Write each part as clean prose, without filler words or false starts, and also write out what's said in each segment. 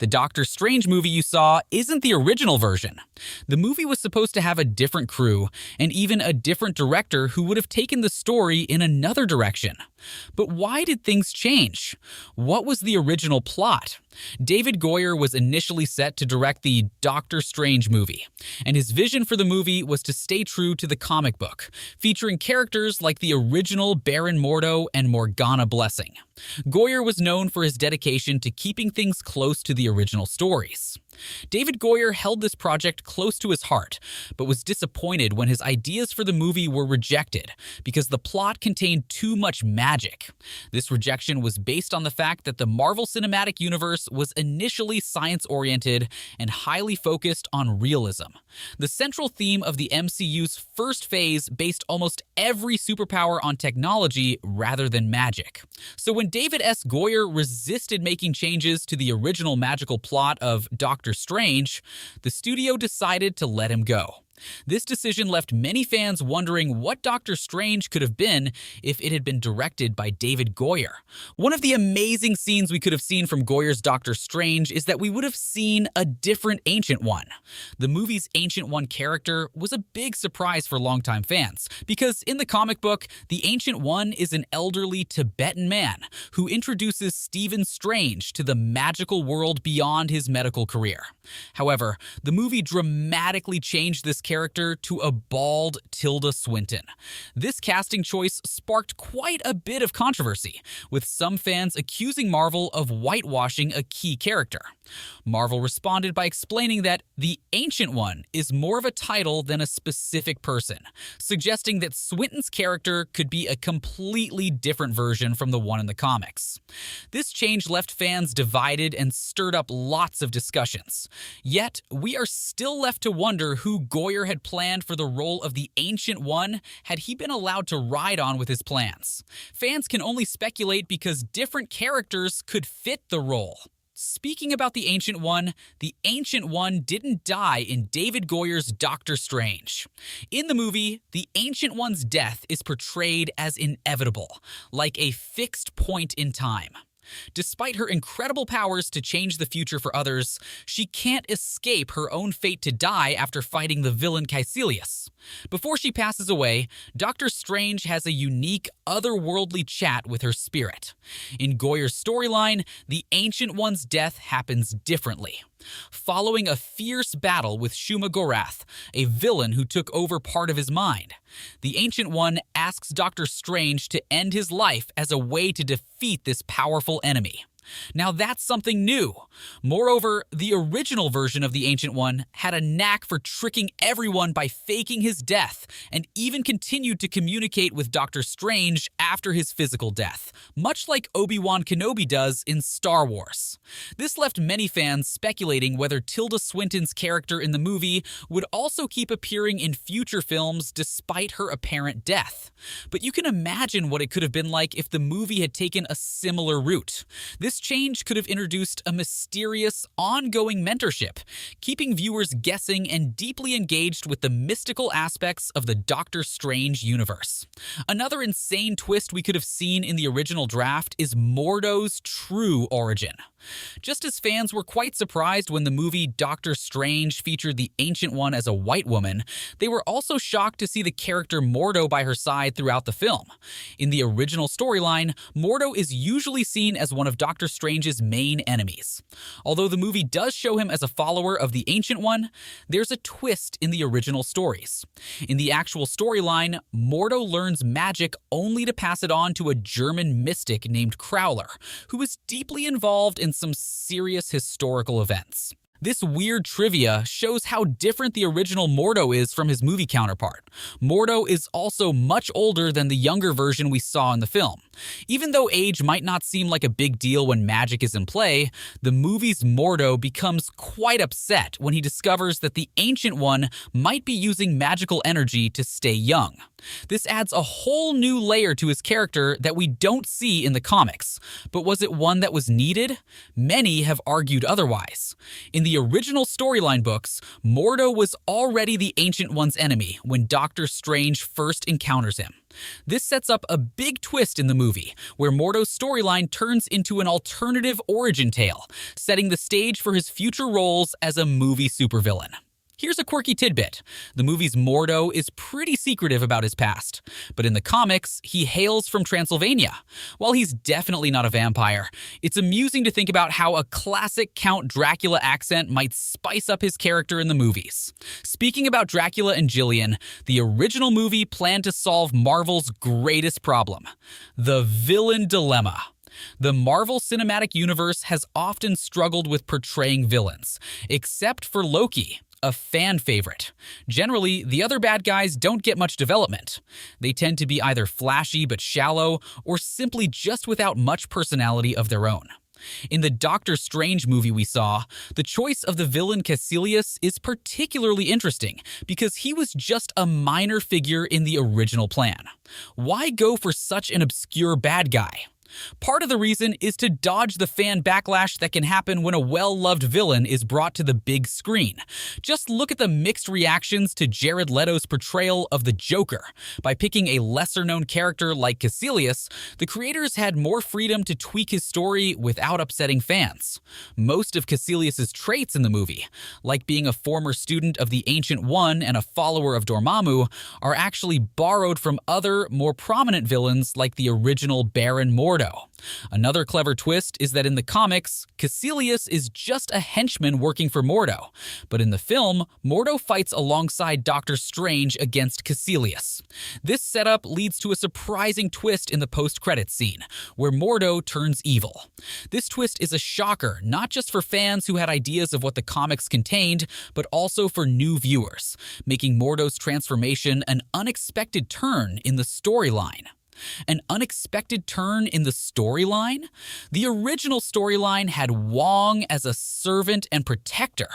The Doctor Strange movie you saw isn't the original version. The movie was supposed to have a different crew, and even a different director who would have taken the story in another direction. But why did things change? What was the original plot? David Goyer was initially set to direct the Doctor Strange movie, and his vision for the movie was to stay true to the comic book, featuring characters like the original Baron Mordo and Morgana Blessing. Goyer was known for his dedication to keeping things close to the original stories. David Goyer held this project close to his heart, but was disappointed when his ideas for the movie were rejected because the plot contained too much magic. This rejection was based on the fact that the Marvel Cinematic Universe was initially science-oriented and highly focused on realism. The central theme of the MCU's first phase based almost every superpower on technology rather than magic. So when David S. Goyer resisted making changes to the original magical plot of Doctor Strange, the studio decided to let him go. This decision left many fans wondering what Doctor Strange could have been if it had been directed by David Goyer. One of the amazing scenes we could have seen from Goyer's Doctor Strange is that we would have seen a different Ancient One. The movie's Ancient One character was a big surprise for longtime fans, because in the comic book, the Ancient One is an elderly Tibetan man who introduces Stephen Strange to the magical world beyond his medical career. However, the movie dramatically changed this character to a bald Tilda Swinton. This casting choice sparked quite a bit of controversy, with some fans accusing Marvel of whitewashing a key character. Marvel responded by explaining that the Ancient One is more of a title than a specific person, suggesting that Swinton's character could be a completely different version from the one in the comics. This change left fans divided and stirred up lots of discussions. Yet, we are still left to wonder who Goyer had planned for the role of the Ancient One had he been allowed to ride on with his plans. Fans can only speculate because different characters could fit the role. Speaking about the Ancient One didn't die in David Goyer's Doctor Strange. In the movie, the Ancient One's death is portrayed as inevitable, like a fixed point in time. Despite her incredible powers to change the future for others, she can't escape her own fate to die after fighting the villain Kaecilius. Before she passes away, Doctor Strange has a unique, otherworldly chat with her spirit. In Goyer's storyline, the Ancient One's death happens differently. Following a fierce battle with Shuma Gorath, a villain who took over part of his mind, the Ancient One asks Doctor Strange to end his life as a way to defeat this powerful enemy. Now that's something new. Moreover, the original version of the Ancient One had a knack for tricking everyone by faking his death, and even continued to communicate with Doctor Strange after his physical death, much like Obi-Wan Kenobi does in Star Wars. This left many fans speculating whether Tilda Swinton's character in the movie would also keep appearing in future films despite her apparent death. But you can imagine what it could have been like if the movie had taken a similar route. This change could have introduced a mysterious, ongoing mentorship, keeping viewers guessing and deeply engaged with the mystical aspects of the Doctor Strange universe. Another insane twist we could have seen in the original draft is Mordo's true origin. Just as fans were quite surprised when the movie Doctor Strange featured the Ancient One as a white woman, they were also shocked to see the character Mordo by her side throughout the film. In the original storyline, Mordo is usually seen as one of Doctor Strange's main enemies. Although the movie does show him as a follower of the Ancient One, there's a twist in the original stories. In the actual storyline, Mordo learns magic only to pass it on to a German mystic named Crowler, who is deeply involved in some serious historical events. This weird trivia shows how different the original Mordo is from his movie counterpart. Mordo is also much older than the younger version we saw in the film. Even though age might not seem like a big deal when magic is in play, the movie's Mordo becomes quite upset when he discovers that the Ancient One might be using magical energy to stay young. This adds a whole new layer to his character that we don't see in the comics. But was it one that was needed? Many have argued otherwise. In the original storyline books, Mordo was already the Ancient One's enemy when Doctor Strange first encounters him. This sets up a big twist in the movie, where Mordo's storyline turns into an alternative origin tale, setting the stage for his future roles as a movie supervillain. Here's a quirky tidbit. The movie's Mordo is pretty secretive about his past, but in the comics, he hails from Transylvania. While he's definitely not a vampire, it's amusing to think about how a classic Count Dracula accent might spice up his character in the movies. Speaking about Dracula and Jillian, the original movie planned to solve Marvel's greatest problem: the villain dilemma. The Marvel Cinematic Universe has often struggled with portraying villains, except for Loki, a fan favorite. Generally, the other bad guys don't get much development. They tend to be either flashy but shallow, or simply just without much personality of their own. In the Doctor Strange movie we saw, the choice of the villain Kaecilius is particularly interesting because he was just a minor figure in the original plan. Why go for such an obscure bad guy? Part of the reason is to dodge the fan backlash that can happen when a well-loved villain is brought to the big screen. Just look at the mixed reactions to Jared Leto's portrayal of the Joker. By picking a lesser-known character like Kaecilius, the creators had more freedom to tweak his story without upsetting fans. Most of Kaecilius' traits in the movie, like being a former student of the Ancient One and a follower of Dormammu, are actually borrowed from other, more prominent villains like the original Baron Mordo. Another clever twist is that in the comics, Kaecilius is just a henchman working for Mordo, but in the film, Mordo fights alongside Doctor Strange against Kaecilius. This setup leads to a surprising twist in the post-credits scene, where Mordo turns evil. This twist is a shocker, not just for fans who had ideas of what the comics contained, but also for new viewers, making Mordo's transformation an unexpected turn in the storyline. An unexpected turn in the storyline? The original storyline had Wong as a servant and protector.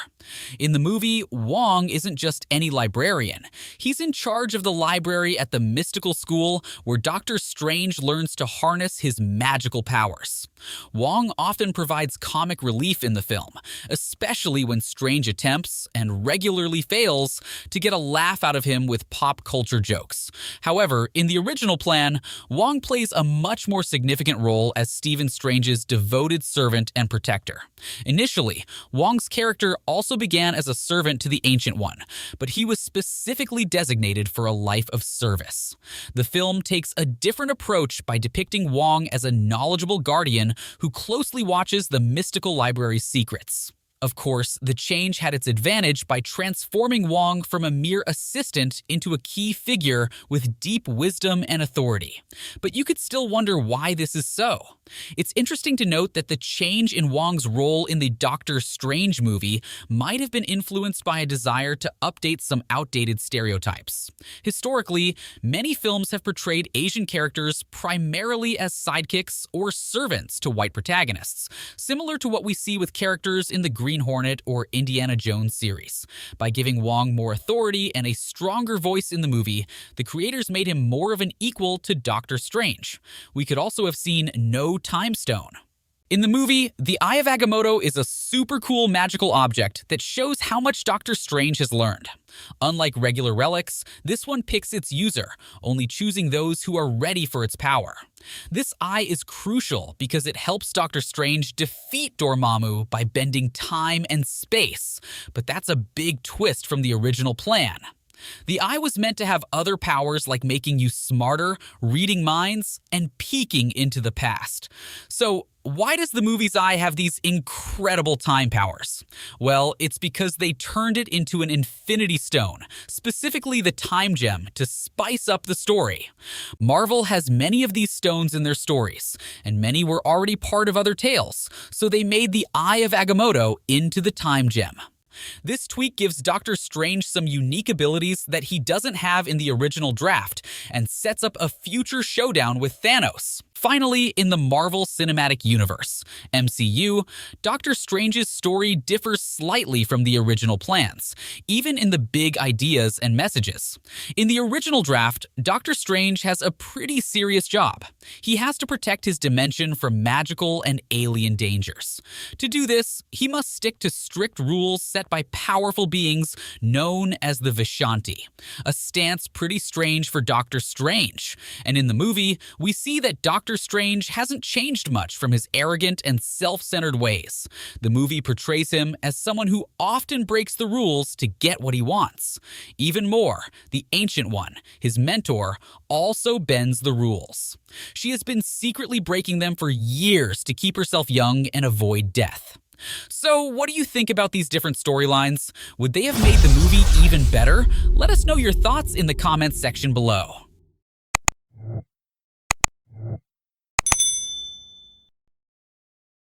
In the movie, Wong isn't just any librarian. He's in charge of the library at the mystical school where Doctor Strange learns to harness his magical powers. Wong often provides comic relief in the film, especially when Strange attempts, and regularly fails, to get a laugh out of him with pop culture jokes. However, in the original plan, Wong plays a much more significant role as Stephen Strange's devoted servant and protector. Initially, Wong's character also began as a servant to the Ancient One, but he was specifically designated for a life of service. The film takes a different approach by depicting Wong as a knowledgeable guardian who closely watches the mystical library's secrets. Of course, the change had its advantage by transforming Wong from a mere assistant into a key figure with deep wisdom and authority. But you could still wonder why this is so. It's interesting to note that the change in Wong's role in the Doctor Strange movie might have been influenced by a desire to update some outdated stereotypes. Historically, many films have portrayed Asian characters primarily as sidekicks or servants to white protagonists, similar to what we see with characters in the Green Hornet or Indiana Jones series. By giving Wong more authority and a stronger voice in the movie, the creators made him more of an equal to Doctor Strange. We could also have seen no time stone. In the movie, the Eye of Agamotto is a super cool magical object that shows how much Doctor Strange has learned. Unlike regular relics, this one picks its user, only choosing those who are ready for its power. This eye is crucial because it helps Doctor Strange defeat Dormammu by bending time and space, but that's a big twist from the original plan. The eye was meant to have other powers like making you smarter, reading minds, and peeking into the past. So, why does the movie's eye have these incredible time powers? Well, it's because they turned it into an infinity stone, specifically the time gem, to spice up the story. Marvel has many of these stones in their stories, and many were already part of other tales, so they made the Eye of Agamotto into the time gem. This tweak gives Doctor Strange some unique abilities that he doesn't have in the original draft and sets up a future showdown with Thanos. Finally, in the Marvel Cinematic Universe, MCU, Doctor Strange's story differs slightly from the original plans, even in the big ideas and messages. In the original draft, Doctor Strange has a pretty serious job. He has to protect his dimension from magical and alien dangers. To do this, he must stick to strict rules set by powerful beings known as the Vishanti, a stance pretty strange for Doctor Strange. And in the movie, we see that Doctor Strange hasn't changed much from his arrogant and self-centered ways. The movie portrays him as someone who often breaks the rules to get what he wants. Even more, the Ancient One, his mentor, also bends the rules. She has been secretly breaking them for years to keep herself young and avoid death. So, what do you think about these different storylines? Would they have made the movie even better? Let us know your thoughts in the comments section below.